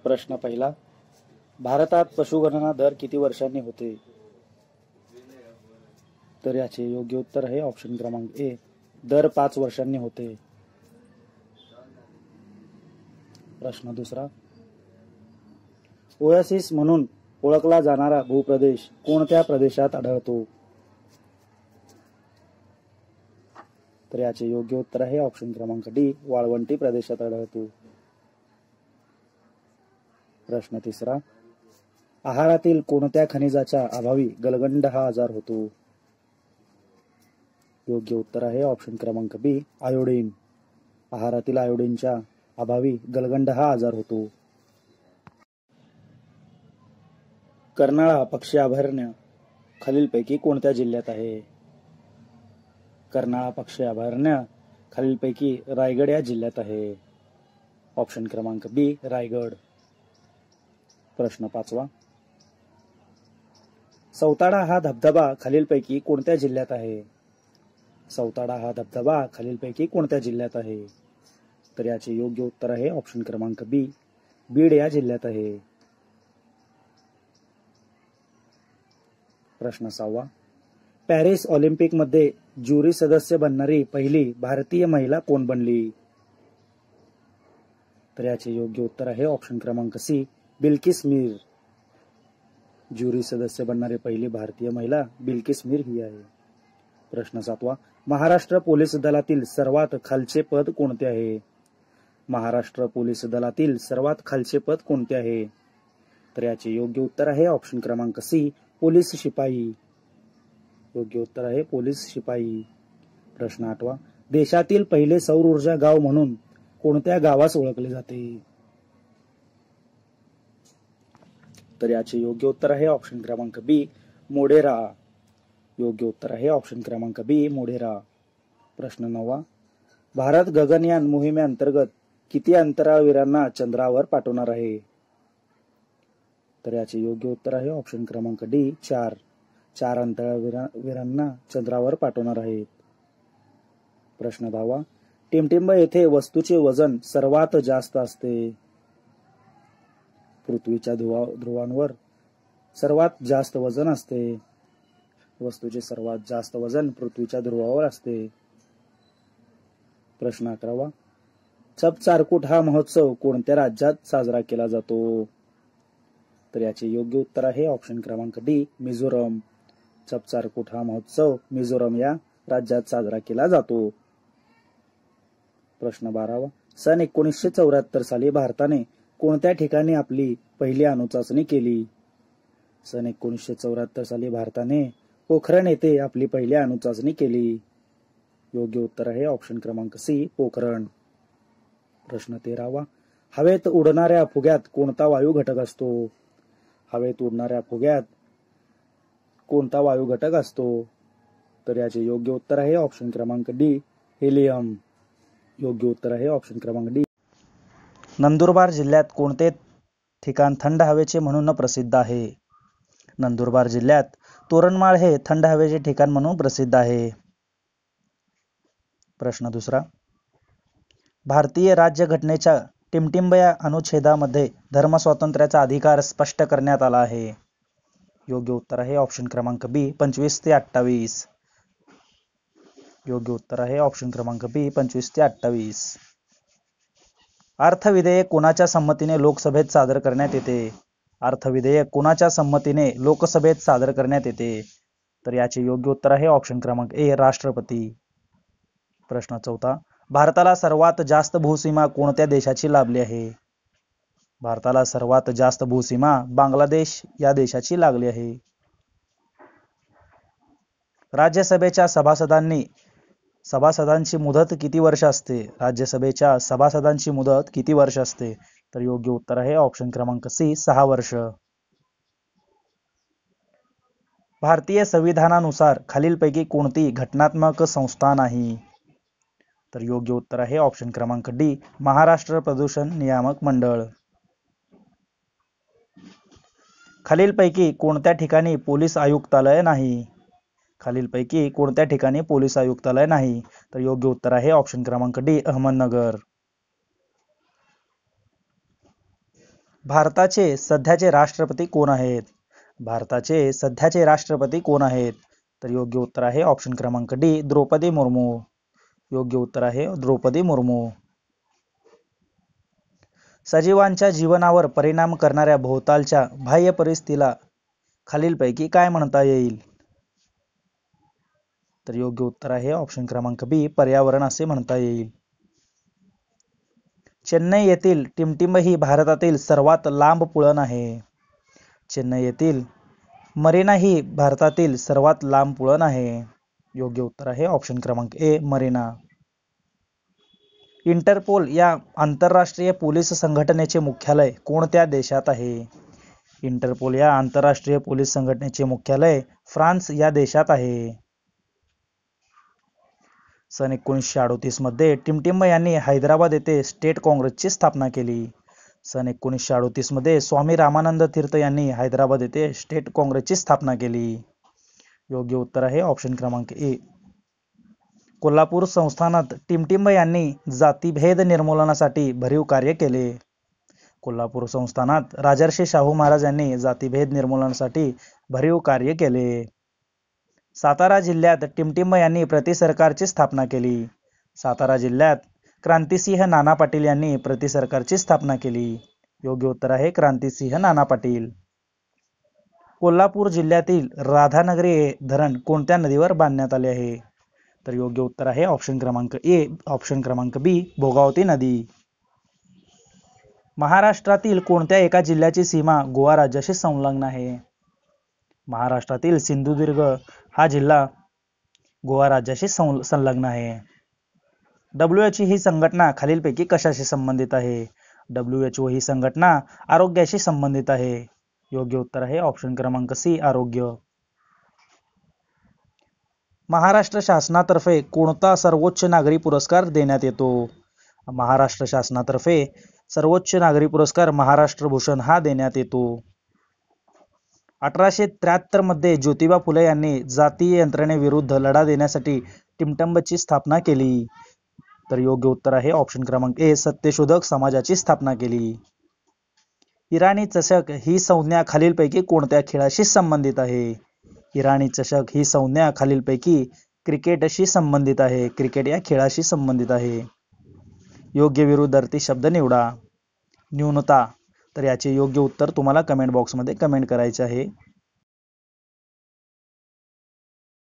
प्रश्न पहिला, भारतात पशुगणना दर किती वर्षांनी होते? तर याचे योग्य उत्तर आहे ऑप्शन क्रमांक ए, दर 5 वर्षांनी होते. प्रश्न दुसरा, ओएसिस म्हणून ओळखला जाणारा भूप्रदेश कोणत्या प्रदेशात आढळतो? तर याचे योग्य उत्तर आहे ऑप्शन क्रमांक डी, वाळवंटी प्रदेशात आढळतो. प्रश्न तिसरा, आहारातील कोणत्या खनिजाच्या अभावी गलगंड हा आजार होतो? योग्य उत्तर आहे ऑप्शन क्रमांक बी, आयोडीन. आहारातील आयोडीनच्या अभावी गलगंड हा आजार होतो. कर्नाळा पक्षी अभयारण्य खालीलपैकी कोणत्या जिल्ह्यात आहे? कर्नाळा पक्षी अभयारण्य खालीलपैकी रायगड या जिल्ह्यात आहे. ऑप्शन क्रमांक बी, रायगड. प्रश्न पाचवा, सौताडा हा धबधबा खालीलपैकी कोणत्या जिल्ह्यात आहे? सौताडा हा धबधबा खालीलपैकी कोणत्या जिल्ह्यात आहे? तर याचे योग्य उत्तर आहे ऑप्शन क्रमांक बी, बीड या जिल्ह्यात आहे. प्रश्न सहावा, पॅरिस ऑलिम्पिक मध्ये ज्युरी सदस्य बनणारी पहिली भारतीय महिला कोण बनली? तर याचे योग्य उत्तर आहे ऑप्शन क्रमांक सी, बिल्किस मीर. ज्युरी सदस्य बनणारी पहिली भारतीय महिला बिल्किस मीर ही आहे. प्रश्न सातवा, महाराष्ट्र पोलीस दलातील सर्वात खालचे पद कोणते आहे? महाराष्ट्र पोलीस दलातील सर्वात खालचे पद कोणते आहे? तर याचे योग्य उत्तर आहे ऑप्शन क्रमांक सी, पोलीस शिपाई. योग्य उत्तर आहे पोलीस शिपाई. प्रश्न आठवा, देशातील पहिले सौर ऊर्जा गाव म्हणून कोणत्या गावास ओळखले जाते? तर याचे योग्य उत्तर आहे ऑप्शन क्रमांक बी, मोढेरा. योग्य उत्तर आहे ऑप्शन क्रमांक बी, मोढेरा. प्रश्न नववा, भारत गगनयान मोहिमेअंतर्गत किती अंतराळवीरांना चंद्रावर पाठवणार आहे? तर याचे योग्य उत्तर आहे ऑप्शन क्रमांक डी, 4. 4 अंतराळवीरांना चंद्रावर पाठवणार आहेत. प्रश्न 10वा, टिमटिंब येथे वस्तूचे वजन सर्वात जास्त असते. पृथ्वीच्या ध्रुवांवर सर्वात जास्त वजन असते. वस्तूचे सर्वात जास्त वजन पृथ्वीच्या ध्रुवावर असते. प्रश्न 11वा, चपचारकूट हा महोत्सव कोणत्या राज्यात साजरा केला जातो? तर याचे योग्य उत्तर आहे ऑप्शन क्रमांक डी, मिझोरम. चपचारकूट हा महोत्सव मिझोरम या राज्यात साजरा केला जातो. प्रश्न 12वा, सन 1974 साली भारताने कोणत्या ठिकाणी आपली पहिली अणुचाचणी केली? सन 1974 साली भारताने पोखरण येथे आपली पहिली अणुचाचणी केली. योग्य उत्तर आहे ऑप्शन क्रमांक सी, पोखरण. प्रश्न 13वा, हवेत उडणाऱ्या फुग्यात कोणता वायू घटक असतो? हवेत उडणाऱ्या फुग्यात कोणता वायू घटक असतो? तर याचे योग्य उत्तर आहे ऑप्शन क्रमांक डी, हेलियम. योग्य उत्तर आहे ऑप्शन क्रमांक डी. नंदुरबार जिल्ह्यात कोणते ठिकाण थंड हवेचे म्हणून प्रसिद्ध आहे? नंदुरबार जिल्ह्यात तोरणमाळ हे थंड हवेचे ठिकाण म्हणून प्रसिद्ध आहे. प्रश्न दुसरा, भारतीय राज्यघटनेच्या टिमटिंब या अनुच्छेदामध्ये धर्मस्वातंत्र्याचा अधिकार स्पष्ट करण्यात आला आहे. योग्य उत्तर आहे ऑप्शन क्रमांक बी, 25 ते 28. योग्य उत्तर आहे ऑप्शन क्रमांक बी, 25 ते 28. अर्थविधेयक कोणाच्या संमतीने लोकसभेत सादर करण्यात येते? अर्थविधेयक कोणाच्या संमतीने लोकसभेत सादर करण्यात येते? तर याचे योग्य उत्तर आहे ऑप्शन क्रमांक ए, राष्ट्रपती. प्रश्न 14, भारताला सर्वात जास्त भूसीमा कोणत्या देशाची लाभली आहे? भारताला सर्वात जास्त भूसीमा बांगलादेश या देशाची लागली आहे. राज्यसभेच्या सभासदांची मुदत किती वर्ष असते? राज्यसभेच्या सभासदांची मुदत किती वर्ष असते? तर योग्य उत्तर आहे ऑप्शन क्रमांक सी, 6 वर्ष. भारतीय संविधानानुसार खालीलपैकी कोणती घटनात्मक संस्था नाही? तर योग्य उत्तर आहे ऑप्शन क्रमांक डी, महाराष्ट्र प्रदूषण नियामक मंडळ. खालीलपैकी कोणत्या ठिकाणी पोलीस आयुक्तालय नाही? खालीलपैकी कोणत्या ठिकाणी पोलीस आयुक्तालय नाही? तर योग्य उत्तर आहे ऑप्शन क्रमांक डी, अहमदनगर. भारताचे सध्याचे राष्ट्रपती कोण आहेत? भारताचे सध्याचे राष्ट्रपती कोण आहेत? तर योग्य उत्तर आहे ऑप्शन क्रमांक डी, द्रौपदी मुर्मू. योग्य उत्तर आहे द्रौपदी मुर्मू. सजीवांच्या जीवनावर परिणाम करणाऱ्या भोवतालच्या बाह्य परिस्थितीला खालीलपैकी काय म्हणता येईल? तर योग्य उत्तर आहे ऑप्शन क्रमांक बी, पर्यावरण असे म्हणता येईल. चेन्नई येथील टिमटिंब ही भारतातील सर्वात लांब पुळण आहे. चेन्नई येथील मरीना ही भारतातील सर्वात लांब पुळण आहे. योग्य उत्तर आहे ऑप्शन क्रमांक ए, मरीना. इंटरपोल या आंतरराष्ट्रीय पोलीस संघटनेचे मुख्यालय कोणत्या देशात आहे? इंटरपोल या आंतरराष्ट्रीय पोलीस संघटनेचे मुख्यालय फ्रान्स या देशात आहे. सन 1938 मध्ये टिमटिंब यांनी हैदराबाद येथे स्टेट काँग्रेसची स्थापना केली. सन 1938 मध्ये स्वामी रामानंद तीर्थ यांनी हैदराबाद येथे स्टेट काँग्रेसची स्थापना केली. योग्य उत्तर आहे ऑप्शन क्रमांक ए. कोल्हापूर संस्थानात टिमटिंब यांनी जातीभेद निर्मूलनासाठी भरीव कार्य केले. कोल्हापूर संस्थानात राजर्षी शाहू महाराज यांनी जातीभेद निर्मूलनासाठी भरीव कार्य केले. सातारा जिल्ह्यात टिमटिंब यांनी प्रतिसरकारची स्थापना केली. सातारा जिल्ह्यात क्रांतिसिंह नाना पाटील यांनी प्रतिसरकारची स्थापना केली. योग्य उत्तर आहे क्रांतिसिंह नाना पाटील. कोल्हापूर जिल्ह्यातील राधानगरी हे धरण कोणत्या नदीवर बांधण्यात आले आहे? तर योग्य उत्तर आहे ऑप्शन क्रमांक ए, ऑप्शन क्रमांक बी, भोगावती नदी. महाराष्ट्रातील कोणत्या एका जिल्ह्याची सीमा गोवा राज्याशी संलग्न आहे? महाराष्ट्रातील सिंधुदुर्ग हा जिल्हा गोवा राज्याशी संलग्न आहे. WHO ही संघटना खालीलपैकी कशाशी संबंधित आहे? WHO ही संघटना आरोग्याशी संबंधित आहे. योग्य उत्तर आहे ऑप्शन क्रमांक सी, आरोग्य. महाराष्ट्र शासनातर्फे कोणता सर्वोच्च नागरी पुरस्कार देण्यात येतो? महाराष्ट्र शासनातर्फे सर्वोच्च नागरी पुरस्कार महाराष्ट्र भूषण हा देण्यात येतो. 1873 मध्ये ज्योतिबा फुले यांनी जातीय यंत्रणेविरुद्ध लढा देण्यासाठी टिमटिंबची स्थापना केली. तर योग्य उत्तर आहे ऑप्शन क्रमांक ए, सत्यशोधक समाजाची स्थापना केली. इराणी चषक ही संज्ञा खालीलपैकी कोणत्या खेळाशी संबंधित आहे? इराणी चषक ही संज्ञा खालीलपैकी क्रिकेटशी संबंधित आहे. क्रिकेट या खेळाशी संबंधित आहे. योग्य विरुद्धार्थी शब्द निवडा. न्यूनता, तर याचे योग्य उत्तर तुम्हाला कमेंट बॉक्समध्ये कमेंट करायचे आहे.